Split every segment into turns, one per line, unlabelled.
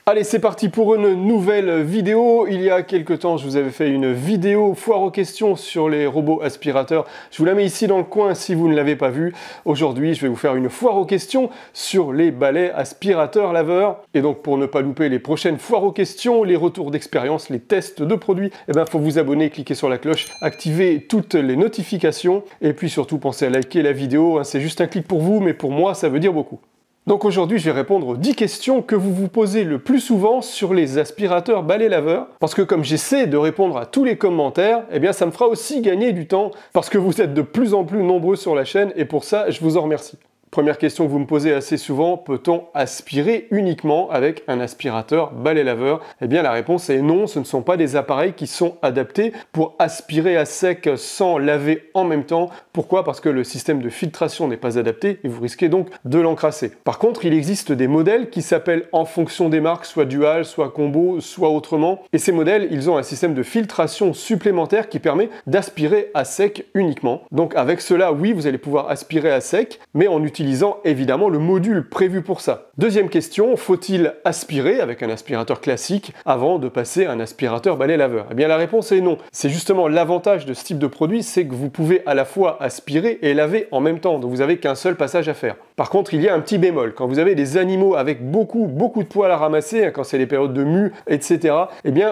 Allez, c'est parti pour une nouvelle vidéo. Il y a quelques temps, je vous avais fait une vidéo foire aux questions sur les robots aspirateurs. Je vous la mets ici dans le coin si vous ne l'avez pas vue. Aujourd'hui, je vais vous faire une foire aux questions sur les balais aspirateurs laveurs. Et donc, pour ne pas louper les prochaines foires aux questions, les retours d'expérience, les tests de produits, faut vous abonner, cliquer sur la cloche, activer toutes les notifications. Et puis surtout, pensez à liker la vidéo. C'est juste un clic pour vous, mais pour moi, ça veut dire beaucoup. Donc aujourd'hui, je vais répondre aux 10 questions que vous vous posez le plus souvent sur les aspirateurs balais laveurs. Parce que comme j'essaie de répondre à tous les commentaires, ça me fera aussi gagner du temps parce que vous êtes de plus en plus nombreux sur la chaîne et pour ça, je vous en remercie. Première question que vous me posez assez souvent, peut-on aspirer uniquement avec un aspirateur balai laveur? La réponse est non, ce ne sont pas des appareils qui sont adaptés pour aspirer à sec sans laver en même temps. Pourquoi? Parce que le système de filtration n'est pas adapté et vous risquez donc de l'encrasser. Par contre, il existe des modèles qui s'appellent en fonction des marques, soit dual, soit combo, soit autrement. Et ces modèles, ils ont un système de filtration supplémentaire qui permet d'aspirer à sec uniquement. Donc avec cela, oui, vous allez pouvoir aspirer à sec, mais en utilisant évidemment le module prévu pour ça. Deuxième question, faut-il aspirer avec un aspirateur classique avant de passer à un aspirateur balai laveur? La réponse est non. C'est justement l'avantage de ce type de produit, c'est que vous pouvez à la fois aspirer et laver en même temps, donc vous n'avez qu'un seul passage à faire. Par contre, il y a un petit bémol. Quand vous avez des animaux avec beaucoup de poils à ramasser, quand c'est les périodes de mue, etc.,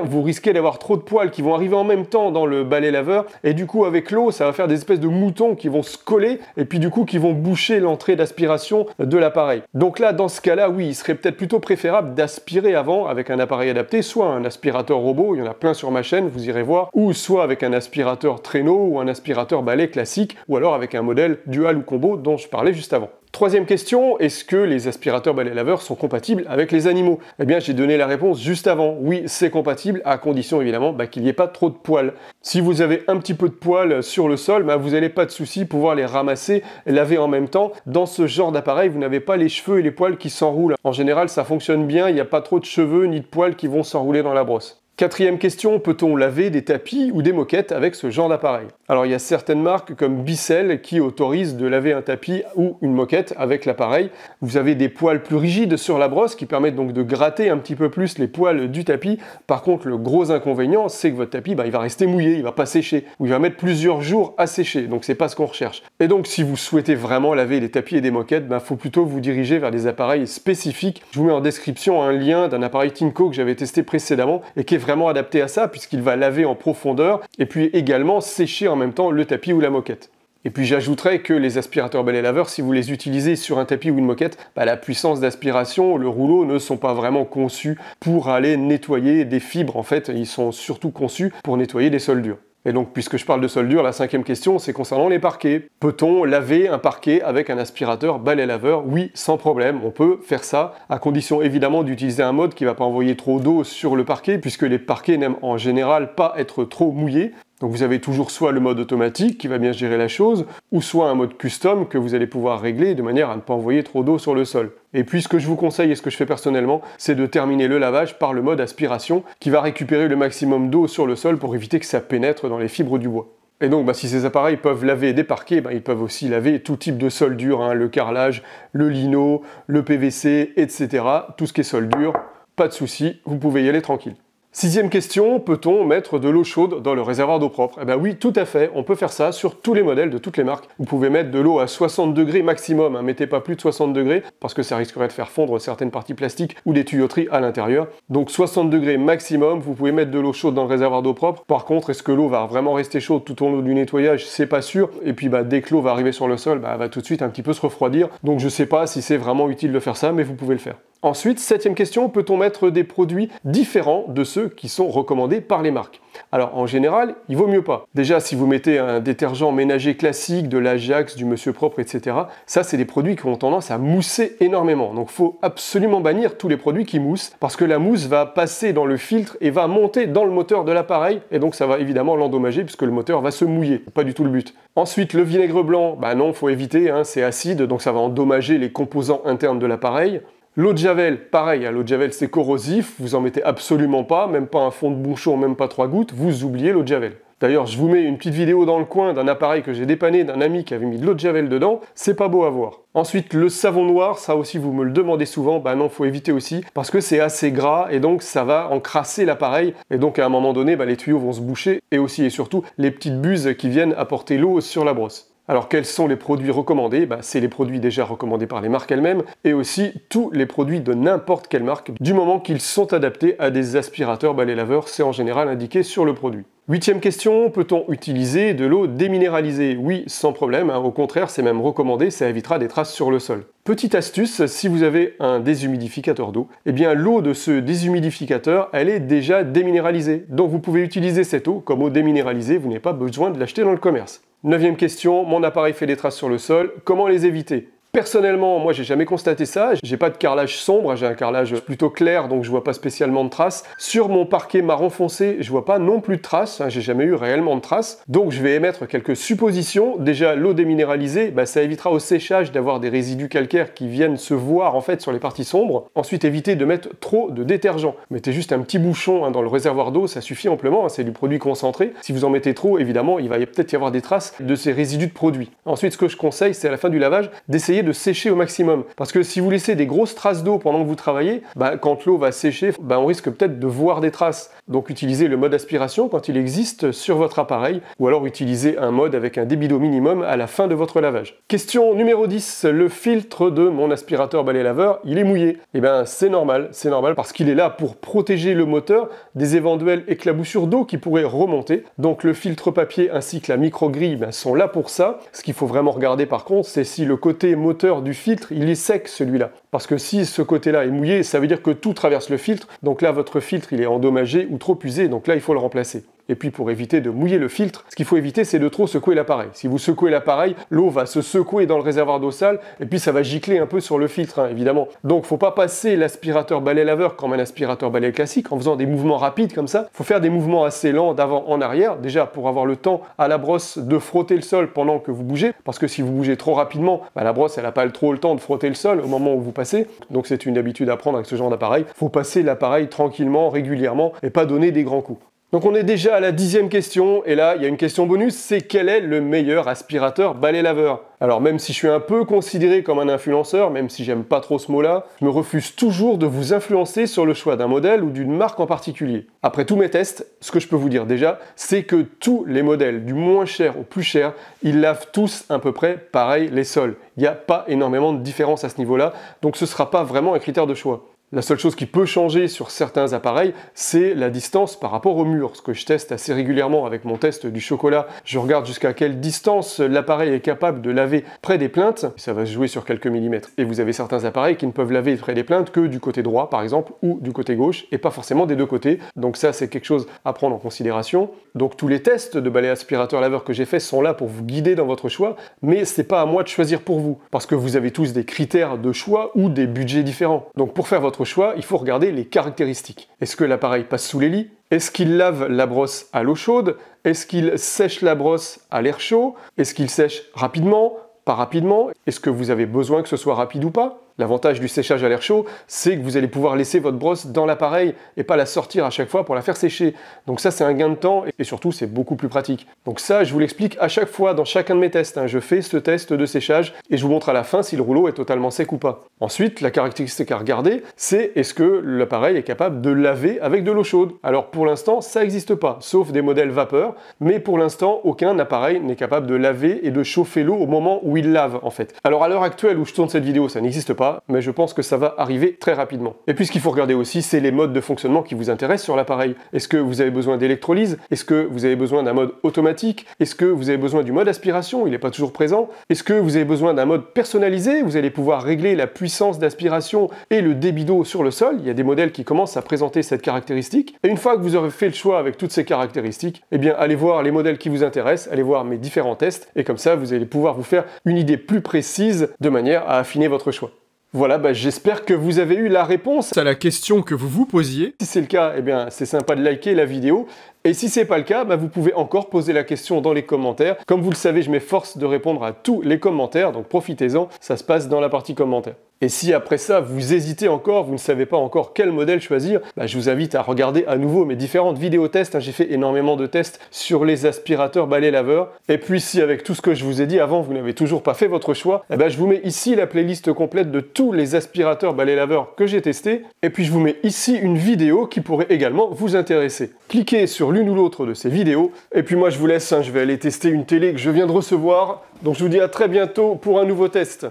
vous risquez d'avoir trop de poils qui vont arriver en même temps dans le balai laveur, et du coup, avec l'eau, ça va faire des espèces de moutons qui vont se coller, et puis du coup, qui vont boucher l'entrée d'aspiration de l'appareil. Donc là, dans ce cas-là, oui, il serait peut-être plutôt préférable d'aspirer avant avec un appareil adapté, soit un aspirateur robot, il y en a plein sur ma chaîne, vous irez voir, ou soit avec un aspirateur traîneau ou un aspirateur balai classique, ou alors avec un modèle dual ou combo dont je parlais juste avant. Troisième question, est-ce que les aspirateurs balai laveurs sont compatibles avec les animaux? J'ai donné la réponse juste avant. Oui, c'est compatible, à condition évidemment qu'il n'y ait pas trop de poils. Si vous avez un petit peu de poils sur le sol, vous n'allez pas de souci pouvoir les ramasser et laver en même temps. Dans ce genre d'appareil, vous n'avez pas les cheveux et les poils qui s'enroulent. En général, ça fonctionne bien, il n'y a pas trop de cheveux ni de poils qui vont s'enrouler dans la brosse. Quatrième question, peut-on laver des tapis ou des moquettes avec ce genre d'appareil? Alors il y a certaines marques comme Bissell qui autorisent de laver un tapis ou une moquette avec l'appareil. Vous avez des poils plus rigides sur la brosse qui permettent donc de gratter un petit peu plus les poils du tapis. Par contre, le gros inconvénient, c'est que votre tapis, il va rester mouillé, il va pas sécher, ou il va mettre plusieurs jours à sécher, donc c'est pas ce qu'on recherche. Et donc si vous souhaitez vraiment laver des tapis et des moquettes, faut plutôt vous diriger vers des appareils spécifiques. Je vous mets en description un lien d'un appareil Tinco que j'avais testé précédemment et qui est vraiment adapté à ça puisqu'il va laver en profondeur et puis également sécher en même temps le tapis ou la moquette. Et puis j'ajouterais que les aspirateurs balai laveurs, si vous les utilisez sur un tapis ou une moquette, la puissance d'aspiration, le rouleau ne sont pas vraiment conçus pour aller nettoyer des fibres. En fait, ils sont surtout conçus pour nettoyer des sols durs. Et donc, puisque je parle de soldure, la cinquième question, c'est concernant les parquets. Peut-on laver un parquet avec un aspirateur balai laveur? Oui, sans problème, on peut faire ça, à condition évidemment d'utiliser un mode qui ne va pas envoyer trop d'eau sur le parquet, puisque les parquets n'aiment en général pas être trop mouillés. Donc vous avez toujours soit le mode automatique qui va bien gérer la chose, ou soit un mode custom que vous allez pouvoir régler de manière à ne pas envoyer trop d'eau sur le sol. Et puis ce que je vous conseille et ce que je fais personnellement, c'est de terminer le lavage par le mode aspiration qui va récupérer le maximum d'eau sur le sol pour éviter que ça pénètre dans les fibres du bois. Et donc si ces appareils peuvent laver des parquets, ils peuvent aussi laver tout type de sol dur, le carrelage, le lino, le PVC, etc. Tout ce qui est sol dur, pas de souci, vous pouvez y aller tranquille. Sixième question, peut-on mettre de l'eau chaude dans le réservoir d'eau propre? Oui, tout à fait, on peut faire ça sur tous les modèles de toutes les marques. Vous pouvez mettre de l'eau à 60 degrés maximum, mettez pas plus de 60 degrés, parce que ça risquerait de faire fondre certaines parties plastiques ou des tuyauteries à l'intérieur. Donc 60 degrés maximum, vous pouvez mettre de l'eau chaude dans le réservoir d'eau propre. Par contre, est-ce que l'eau va vraiment rester chaude tout au long du nettoyage? C'est pas sûr. Et puis dès que l'eau va arriver sur le sol, elle va tout de suite un petit peu se refroidir. Donc je sais pas si c'est vraiment utile de faire ça, mais vous pouvez le faire. Ensuite, septième question, peut-on mettre des produits différents de ceux qui sont recommandés par les marques? Alors en général, il vaut mieux pas. Déjà, si vous mettez un détergent ménager classique, de l'Ajax, du Monsieur Propre, etc., ça c'est des produits qui ont tendance à mousser énormément. Donc il faut absolument bannir tous les produits qui moussent, parce que la mousse va passer dans le filtre et va monter dans le moteur de l'appareil, et donc ça va évidemment l'endommager puisque le moteur va se mouiller. Pas du tout le but. Ensuite, le vinaigre blanc, non, faut éviter, c'est acide, donc ça va endommager les composants internes de l'appareil. L'eau de Javel, pareil, l'eau de Javel c'est corrosif, vous en mettez absolument pas, même pas un fond de bouchon, même pas 3 gouttes, vous oubliez l'eau de Javel. D'ailleurs, je vous mets une petite vidéo dans le coin d'un appareil que j'ai dépanné d'un ami qui avait mis de l'eau de Javel dedans, c'est pas beau à voir. Ensuite, le savon noir, ça aussi vous me le demandez souvent, bah non, faut éviter aussi, parce que c'est assez gras et donc ça va encrasser l'appareil, et donc à un moment donné, bah, les tuyaux vont se boucher, et aussi et surtout les petites buses qui viennent apporter l'eau sur la brosse. Alors quels sont les produits recommandés? C'est les produits déjà recommandés par les marques elles-mêmes et aussi tous les produits de n'importe quelle marque du moment qu'ils sont adaptés à des aspirateurs balais laveurs, c'est en général indiqué sur le produit. 8e question, peut-on utiliser de l'eau déminéralisée? Oui, sans problème, au contraire, c'est même recommandé, ça évitera des traces sur le sol. Petite astuce, si vous avez un déshumidificateur d'eau, eh bien l'eau de ce déshumidificateur, elle est déjà déminéralisée. Donc vous pouvez utiliser cette eau comme eau déminéralisée, vous n'avez pas besoin de l'acheter dans le commerce. 9e question, mon appareil fait des traces sur le sol, comment les éviter? Personnellement, moi j'ai jamais constaté ça, j'ai pas de carrelage sombre, j'ai un carrelage plutôt clair donc je vois pas spécialement de traces. Sur mon parquet marron foncé, je vois pas non plus de traces, j'ai jamais eu réellement de traces. Donc je vais émettre quelques suppositions. Déjà l'eau déminéralisée, ça évitera au séchage d'avoir des résidus calcaires qui viennent se voir en fait sur les parties sombres. Ensuite évitez de mettre trop de détergent. Mettez juste un petit bouchon dans le réservoir d'eau, ça suffit amplement, c'est du produit concentré. Si vous en mettez trop, évidemment, il va peut-être y avoir des traces de ces résidus de produits. Ensuite ce que je conseille, c'est à la fin du lavage, d'essayer de sécher au maximum. Parce que si vous laissez des grosses traces d'eau pendant que vous travaillez, quand l'eau va sécher, on risque peut-être de voir des traces. Donc utilisez le mode aspiration quand il existe sur votre appareil, ou alors utilisez un mode avec un débit d'eau minimum à la fin de votre lavage. Question numéro 10, le filtre de mon aspirateur balai laveur, il est mouillé. C'est normal parce qu'il est là pour protéger le moteur des éventuelles éclaboussures d'eau qui pourraient remonter. Donc le filtre papier ainsi que la micro-grille sont là pour ça. Ce qu'il faut vraiment regarder par contre, c'est si le côté moteur du filtre, il est sec celui-là. Parce que si ce côté-là est mouillé, ça veut dire que tout traverse le filtre. Donc là, votre filtre, il est endommagé ou trop usé. Donc là, il faut le remplacer. Et puis pour éviter de mouiller le filtre, ce qu'il faut éviter, c'est de trop secouer l'appareil. Si vous secouez l'appareil, l'eau va se secouer dans le réservoir d'eau sale et puis ça va gicler un peu sur le filtre, évidemment. Donc faut pas passer l'aspirateur balai laveur comme un aspirateur balai classique en faisant des mouvements rapides comme ça. Faut faire des mouvements assez lents d'avant en arrière, déjà pour avoir le temps à la brosse de frotter le sol pendant que vous bougez, parce que si vous bougez trop rapidement, la brosse elle n'a pas trop le temps de frotter le sol au moment où vous passez. Donc c'est une habitude à prendre avec ce genre d'appareil. Faut passer l'appareil tranquillement, régulièrement et pas donner des grands coups. Donc on est déjà à la 10e question, et là il y a une question bonus, c'est quel est le meilleur aspirateur balai laveur? Alors même si je suis un peu considéré comme un influenceur, même si j'aime pas trop ce mot-là, je me refuse toujours de vous influencer sur le choix d'un modèle ou d'une marque en particulier. Après tous mes tests, ce que je peux vous dire déjà, c'est que tous les modèles, du moins cher au plus cher, ils lavent tous à peu près pareil les sols. Il n'y a pas énormément de différence à ce niveau-là, donc ce ne sera pas vraiment un critère de choix. La seule chose qui peut changer sur certains appareils, c'est la distance par rapport au mur. Ce que je teste assez régulièrement avec mon test du chocolat, je regarde jusqu'à quelle distance l'appareil est capable de laver près des plaintes. Ça va se jouer sur quelques millimètres. Et vous avez certains appareils qui ne peuvent laver près des plaintes que du côté droit, par exemple, ou du côté gauche, et pas forcément des deux côtés. Donc ça, c'est quelque chose à prendre en considération. Donc tous les tests de balai aspirateur laveur que j'ai faits sont là pour vous guider dans votre choix, mais c'est pas à moi de choisir pour vous, parce que vous avez tous des critères de choix ou des budgets différents. Donc pour faire votre choix, il faut regarder les caractéristiques. Est-ce que l'appareil passe sous les lits? Est-ce qu'il lave la brosse à l'eau chaude? Est-ce qu'il sèche la brosse à l'air chaud? Est-ce qu'il sèche rapidement? Pas rapidement? Est-ce que vous avez besoin que ce soit rapide ou pas? L'avantage du séchage à l'air chaud, c'est que vous allez pouvoir laisser votre brosse dans l'appareil et pas la sortir à chaque fois pour la faire sécher. Donc ça, c'est un gain de temps et surtout, c'est beaucoup plus pratique. Donc ça, je vous l'explique à chaque fois dans chacun de mes tests. Je fais ce test de séchage et je vous montre à la fin si le rouleau est totalement sec ou pas. Ensuite, la caractéristique à regarder, c'est est-ce que l'appareil est capable de laver avec de l'eau chaude. Alors pour l'instant, ça n'existe pas, sauf des modèles vapeur, mais pour l'instant, aucun appareil n'est capable de laver et de chauffer l'eau au moment où il lave en fait. Alors à l'heure actuelle où je tourne cette vidéo, ça n'existe pas, mais je pense que ça va arriver très rapidement. Et puis ce qu'il faut regarder aussi, c'est les modes de fonctionnement qui vous intéressent sur l'appareil. Est-ce que vous avez besoin d'électrolyse? Est-ce que vous avez besoin d'un mode automatique? Est-ce que vous avez besoin du mode aspiration? Il n'est pas toujours présent. Est-ce que vous avez besoin d'un mode personnalisé? Vous allez pouvoir régler la puissance d'aspiration et le débit d'eau sur le sol. Il y a des modèles qui commencent à présenter cette caractéristique. Et une fois que vous aurez fait le choix avec toutes ces caractéristiques, eh bien allez voir les modèles qui vous intéressent, allez voir mes différents tests, et comme ça vous allez pouvoir vous faire une idée plus précise de manière à affiner votre choix. Voilà, j'espère que vous avez eu la réponse à la question que vous vous posiez. Si c'est le cas, eh bien, c'est sympa de liker la vidéo. Et si c'est pas le cas, vous pouvez encore poser la question dans les commentaires. Comme vous le savez, je m'efforce de répondre à tous les commentaires, donc profitez-en, ça se passe dans la partie commentaires. Et si après ça, vous hésitez encore, vous ne savez pas encore quel modèle choisir, je vous invite à regarder à nouveau mes différentes vidéos tests. J'ai fait énormément de tests sur les aspirateurs balais laveurs. Et puis si avec tout ce que je vous ai dit avant, vous n'avez toujours pas fait votre choix, je vous mets ici la playlist complète de tous les aspirateurs balais laveurs que j'ai testés. Et puis je vous mets ici une vidéo qui pourrait également vous intéresser. Cliquez sur l'une ou l'autre de ces vidéos. Et puis moi je vous laisse, je vais aller tester une télé que je viens de recevoir. Donc je vous dis à très bientôt pour un nouveau test.